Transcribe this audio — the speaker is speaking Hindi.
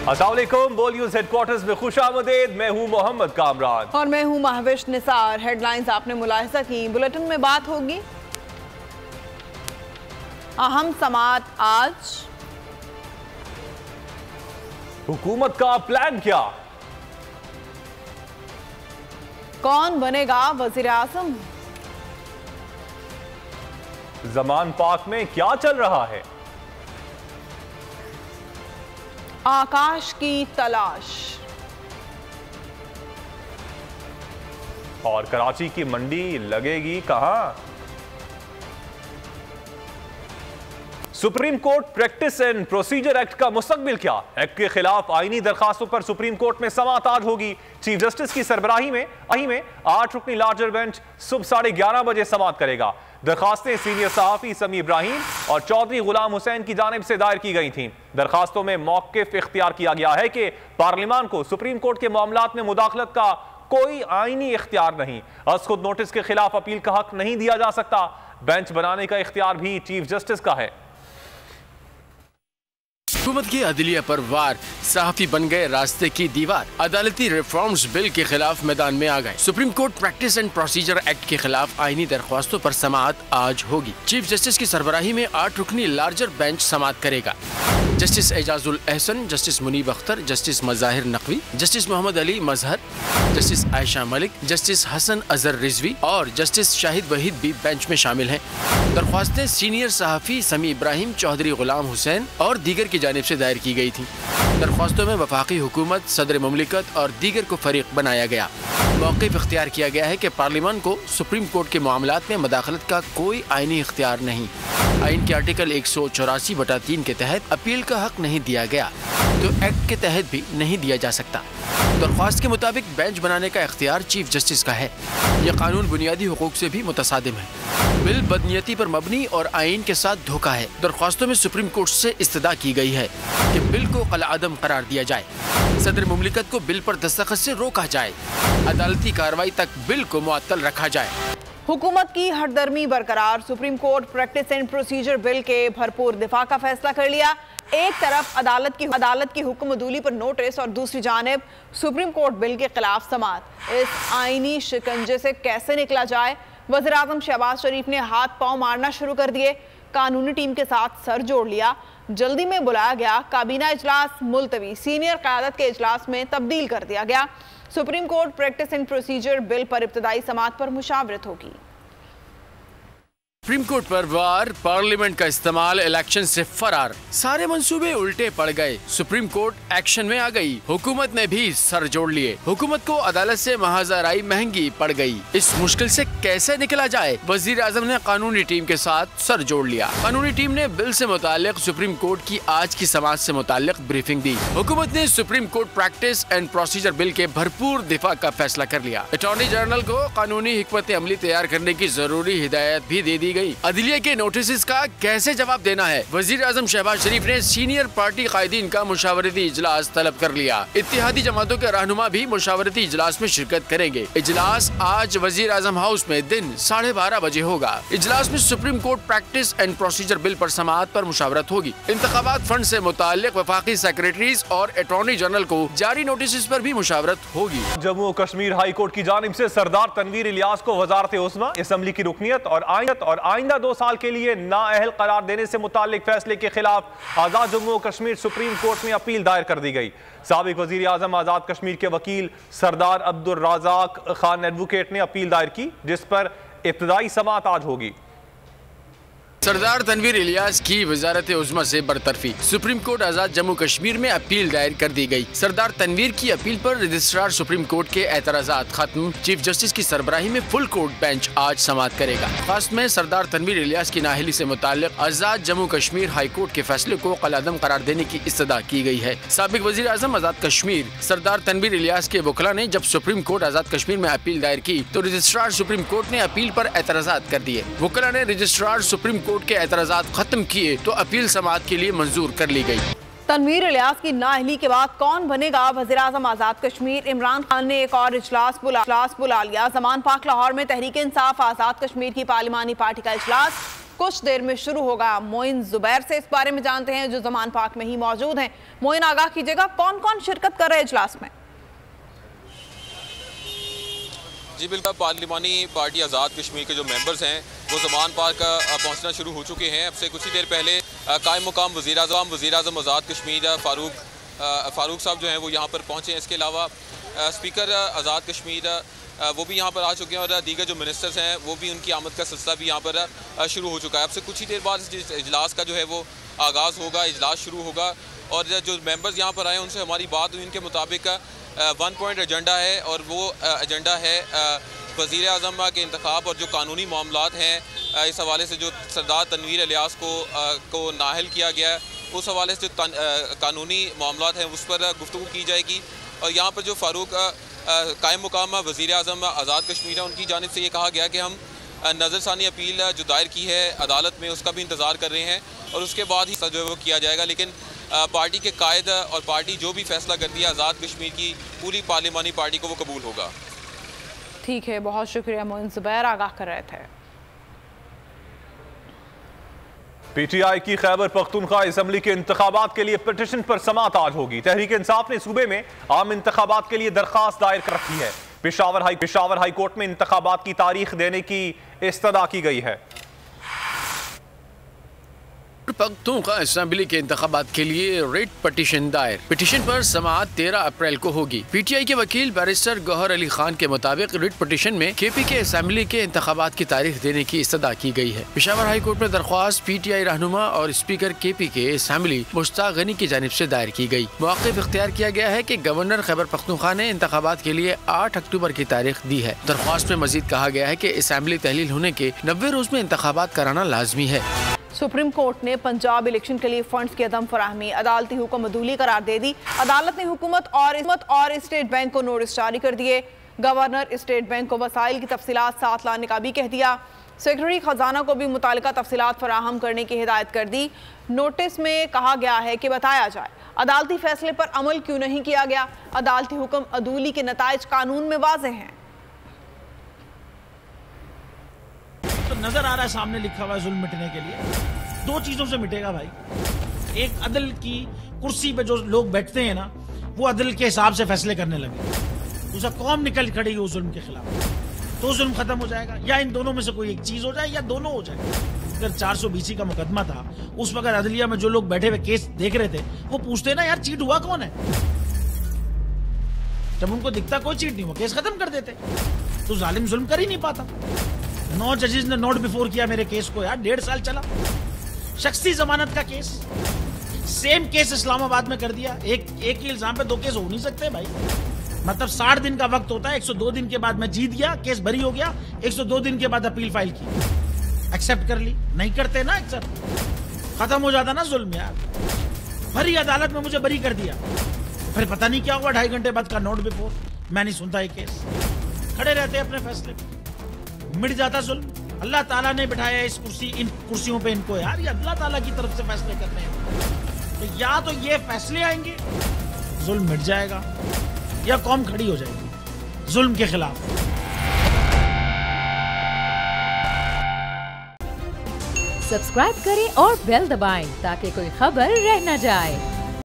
अस्सलाम वालेकुम, बोल न्यूज़ हेडक्वार्टर्स में खुशामदीद। मैं हूं मोहम्मद कामरान और मैं हूं महविश निसार। हेडलाइंस आपने मुलाहिजा की, बुलेटिन में बात होगी। अहम समात आज, हुकूमत का प्लान क्या, कौन बनेगा वजीर आज़म, जमान पाक में क्या चल रहा है, आकाश की तलाश और कराची की मंडी लगेगी कहां। Supreme court practice and procedure act का मुस्तकबिल क्या, एक्ट के खिलाफ आईनी दरखास्तों पर सुप्रीम कोर्ट में समाअत आज होगी। चीफ जस्टिस की सरबराही में 8 रुकनी लार्जर बेंच सुबह 11:30 बजे समाअत करेगा। दरखास्तें सीनियर सहाफी समी इब्राहिम और चौधरी गुलाम हुसैन की जानिब से दायर की गई थीं। दरखास्तों में मौक़िफ़ इख्तियार किया गया है कि पार्लियामान को सुप्रीम कोर्ट के मामलात में मुदाखलत का कोई आईनी इख्तियार नहीं। अज़ खुद नोटिस के खिलाफ अपील का हक नहीं दिया जा सकता। बेंच बनाने का इख्तियार भी चीफ जस्टिस का है। हुकूमत की अदलिया पर वार, सहाफी बन गए रास्ते की दीवार। अदालती रिफॉर्म्स बिल के खिलाफ मैदान में आ गए। Supreme court practice and procedure act के खिलाफ आईनी दरख्वास्तों पर समाअत आज होगी। चीफ जस्टिस की सरबराही में 8 रुकनी लार्जर बेंच समाअत करेगा। Justice Ijazul Ahsan, Justice Munib Akhtar, Justice Mazahir Naqvi, Justice Muhammad Ali Mazhar, Justice Ayesha Malik, Justice Hasan Azhar Rizvi और जस्टिस शाहिद वहीद भी बेंच में शामिल हैं। दरख्वास्तें सीनियर सहाफी समी इब्राहिम, चौधरी गुलाम हुसैन और दीगर की जानिब से दायर की गई थी। दरख्वास्तों में वफाकी हुकूमत, सदर मुमलिकत और दीगर को फरीक बनाया गया। मौक़िफ़ इख्तियार किया गया है कि पार्लियामान को सुप्रीम कोर्ट के मामलात में मुदाखलत का कोई आईनी इख्तियार नहीं। आइन के आर्टिकल 184/3 के तहत अपील का हक नहीं दिया गया तो एक्ट के तहत भी नहीं दिया जा सकता। दरख्वास्त के मुताबिक बेंच बनाने का इख्तियार चीफ जस्टिस का है। यह कानून बुनियादी हुकूक से भी मुतसादिम है। बिल बदनीयती पर मबनी और आइन के साथ धोखा है। दरख्वास्तों में सुप्रीम कोर्ट से इस्तदा की गई है कि बिल को कलअदम करार दिया जाए, सदर मुमलिकत को बिल पर दस्तखत से रोका जाए, अदालती कार्रवाई तक बिल को मुअत्तल रखा जाए। हुकूमत की हरदर्मी बरकरार, supreme court practice and procedure bill के भरपूर दिफा का फैसला कर लिया। एक तरफ अदालत की हुक्म अदूली पर नोटिस और दूसरी जानिब सुप्रीम कोर्ट बिल के खिलाफ समाअत। इस आईनी शिकंजे से कैसे निकला जाए, वज़ीर आज़म शहबाज शरीफ ने हाथ पांव मारना शुरू कर दिए। कानूनी टीम के साथ सर जोड़ लिया। जल्दी में बुलाया गया काबीना इजलास मुलतवी, सीनियर क़यादत के इजलास में तब्दील कर दिया गया। Supreme court practice and procedure bill पर इब्तदाई समाअत पर मुशावरत होगी। सुप्रीम कोर्ट पर वार, पार्लियामेंट का इस्तेमाल, इलेक्शन से फरार, सारे मंसूबे उल्टे पड़ गए। सुप्रीम कोर्ट एक्शन में आ गई। हुकूमत ने भी सर जोड़ लिए। हुकूमत को अदालत से महाजराई महंगी पड़ गई। इस मुश्किल से कैसे निकला जाए, वजीर आजम ने कानूनी टीम के साथ सर जोड़ लिया। कानूनी टीम ने बिल से मुताल्लिक सुप्रीम कोर्ट की आज की समाअत से मुताल्लिक ब्रीफिंग दी। हुकूमत ने supreme court practice and procedure bill के भरपूर दिफा का फैसला कर लिया। अटॉर्नी जनरल को कानूनी हिकमत अमली तैयार करने की जरूरी हिदायत भी दे दी गई। अदलिया के नोटिस का कैसे जवाब देना है, वजीर आजम शहबाज शरीफ ने सीनियर पार्टी कायदीन का मुशावरती इजलास तलब कर लिया। इत्तेहादी जमातों के रहनुमा भी मुशावरती इजलास में शिरकत करेंगे। इजलास आज वजीर आजम हाउस में दिन 12:30 बजे होगा। इजलास में supreme court practice and procedure bill पर समाअत पर मुशावरत होगी। इंतखाबात फंड से मुताल्लिक वफाकी सेक्रेटरीज और अटॉर्नी जनरल को जारी नोटिस पर भी मुशावरत होगी। जम्मू कश्मीर हाई कोर्ट की जानिब से सरदार तनवीर इलियास को वजारत उस्मा, असम्बली की रुकनियत और आइंदा 2 साल के लिए नाअहल करार देने से मुताल्लिक फैसले के खिलाफ आजाद जम्मू कश्मीर सुप्रीम कोर्ट में अपील दायर कर दी गई। साबिक वजीर आजम आजाद कश्मीर के वकील सरदार अब्दुल रज़ाक खान एडवोकेट ने अपील दायर की, जिस पर इब्तदाई समाअत आज होगी। सरदार तनवीर इलियास की वजारत उज़्मा से बरतरफी, सुप्रीम कोर्ट आजाद जम्मू कश्मीर में अपील दायर कर दी गई। सरदार तनवीर की अपील पर रजिस्ट्रार सुप्रीम कोर्ट के एतराज़ात खत्म। चीफ जस्टिस की सरबराही में फुल कोर्ट बेंच आज समाअत करेगा। खास में सरदार तनवीर इलियास की नाअहली से मुताल्लिक आजाद जम्मू कश्मीर हाई कोर्ट के फैसले को कलअदम करार देने की इस्तदा की गई है। साबिक वजीर आजम आजाद कश्मीर सरदार तनवीर इलियास के वकला ने जब सुप्रीम कोर्ट आजाद कश्मीर में अपील दायर की तो रजिस्ट्रार सुप्रीम कोर्ट ने अपील पर एतराज़ात कर दिए। वकला ने रजिस्ट्रार सुप्रीम कोर्ट के एतराज़ात खत्म किए तो अपील समाअत के लिए मंजूर कर ली गई। तनवीर इलियास की नाअहली के बाद कौन बनेगा वज़ीर आज़म आज़ाद कश्मीर, इमरान खान ने एक और इजलास बुला लिया। ज़मान पाक लाहौर में तहरीक इंसाफ आज़ाद कश्मीर की पार्लिमानी पार्टी का इजलास कुछ देर में शुरू होगा। मोइन जुबैर से इस बारे में जानते हैं, जो जमान पार्क में ही मौजूद हैं। मोइन, आगाह कीजिएगा, कौन कौन शिरकत कर रहे हैं इजलास में? जी बिल्कुल, पार्लिमानी पार्टी आज़ाद कश्मीर के जो मेंबर्स हैं वो ज़मान पार्क पहुंचना शुरू हो चुके हैं। अब से कुछ ही देर पहले कायम मुकाम वज़ीर आज़म आज़ाद कश्मीर फ़ारूक साहब जो हैं वो यहाँ पर पहुँचे हैं। इसके अलावा स्पीकर आज़ाद कश्मीर वो भी यहाँ पर आ चुके हैं और दीगर जो मिनिस्टर्स हैं वो भी, उनकी आमद का सिलसिला भी यहाँ पर शुरू हो चुका है। अब से कुछ ही देर बाद इस इजलास का जो है वो आगाज़ होगा, इजलास शुरू होगा। और जो मेंबर्स यहाँ पर आए उनसे हमारी बात हुई, उनके मुताबिक 1 पॉइंट एजेंडा है और वो एजेंडा है वज़ीर आज़म के इंतखाब और जो कानूनी मामलात हैं इस हवाले से जो सरदार तनवीर इलियास को नाअहल किया गया है, उस हवाले से जो कानूनी मामलात हैं उस पर गुफ्तगू की जाएगी। और यहाँ पर जो फ़ारूक कायम मुकाम वज़ीर आज़म आज़ाद कश्मीर है, उनकी जानिब से ये कहा गया कि हम नज़रसानी अपील जो दायर की है अदालत में उसका भी इंतज़ार कर रहे हैं और उसके बाद ही जो है वो किया जाएगा। लेकिन पार्टी के कायद और पार्टी जो भी फैसला करती है आज़ाद कश्मीर की पूरी पार्लिमानी पार्टी को वो कबूल होगा। ठीक है, बहुत शुक्रिया मोइन जुबैर, आगाह कर रहे थे। पीटीआई की खैबर पख्तूनख्वा असम्बली के इंतखाबात के लिए पिटीशन पर समाअत आज होगी। तहरीक इंसाफ ने सूबे में आम इंतखाबात के लिए दरख्वास्त दायर कर रखी है। पेशावर हाई कोर्ट में इंतखाबात की तारीख देने की इस्तदा की गई है। पख्तूनख्वा असेंबली के इंतखाबात के लिए रिट पिटीशन दायर। पिटीशन पर समाअत 13 अप्रैल को होगी। पीटीआई के वकील बैरिस्टर गौहर अली खान के मुताबिक रिट पिटीशन में केपी के असेंबली के इंतखाबात की तारीख देने की इस्तदा की गई है। पेशावर हाई कोर्ट में दरख्वास्त पीटीआई रहनुमा और स्पीकर केपी के असेंबली मुश्ताक गनी की जानिब से दायर की गई। मौक़िफ़ इख्तियार किया गया है कि गवर्नर खैबर पख्तूनख्वा ने इंतखाबात के लिए 8 अक्टूबर की तारीख दी है। दरख्वास्त में मजीद कहा गया है कि असेंबली तहलील होने के 90 रोज में इंतखाबात कराना लाजमी है। सुप्रीम कोर्ट ने पंजाब इलेक्शन के लिए फंड्स की अदम फराहमी अदालती हुक्म अदूली करार दे दी। अदालत ने हुकूमत और स्टेट बैंक को नोटिस जारी कर दिए। गवर्नर स्टेट बैंक को वसाइल की तफसीलात साथ लाने का भी कह दिया। सेक्रेटरी खजाना को भी मुतालिका तफसीलात फराहम करने की हिदायत कर दी। नोटिस में कहा गया है कि बताया जाए अदालती फैसले पर अमल क्यों नहीं किया गया। अदालती हुक्म अदूली के नताइज कानून में वाज़ेह हैं। तो नजर आ रहा है सामने लिखा हुआ है जुल्म मिटने के लिए 2 चीजों से मिटेगा भाई। एक, अदल की कुर्सी पे जो लोग बैठते हैं ना वो अदल के हिसाब से फैसले करने लगे। दूसरा, कौम निकल खड़ेगी उस जुल्म के खिलाफ, तो जुल्म खत्म हो जाएगा। या इन दोनों में से कोई एक चीज हो जाए या दोनों हो जाए। अगर 420 का मुकदमा था, उस वक्त अदलिया में जो लोग बैठे हुए केस देख रहे थे वो पूछते ना यार चीट हुआ कौन है। जब उनको दिखता कोई चीट नहीं हुआ, केस खत्म कर देते। तो जालिम जुल्म कर ही नहीं पाता। 9 जजेस ने नोट बिफोर किया मेरे केस को यार, 1.5 साल चला। शख्सी जमानत का केस, सेम केस इस्लामाबाद में कर दिया। एक ही इल्जाम पे 2 केस हो नहीं सकते भाई। मतलब 60 दिन का वक्त होता है। 102 दिन के बाद मैं जीत गया, केस भरी हो गया। 102 दिन के बाद अपील फाइल की, एक्सेप्ट कर ली। नहीं करते ना एक्सेप्ट, खत्म हो जाता ना जुल्म यार। भरी अदालत में मुझे बरी कर दिया, फिर पता नहीं क्या हुआ 2.5 घंटे बाद का नोट बिफोर। मैं नहीं सुनता ये केस, खड़े रहते अपने फैसले पे, मिट जाता जुल्म। अल्लाह ताला ने बिठाया इन कुर्सियों पे इनको यार, ये अल्लाह ताला की तरफ से फैसले करने हैं। तो या तो ये फैसले आएंगे, जुल्म मिट जाएगा, या कौम खड़ी हो जाएगी जुल्म के खिलाफ। सब्सक्राइब करें और बेल दबाएं ताकि कोई खबर रह न जाए।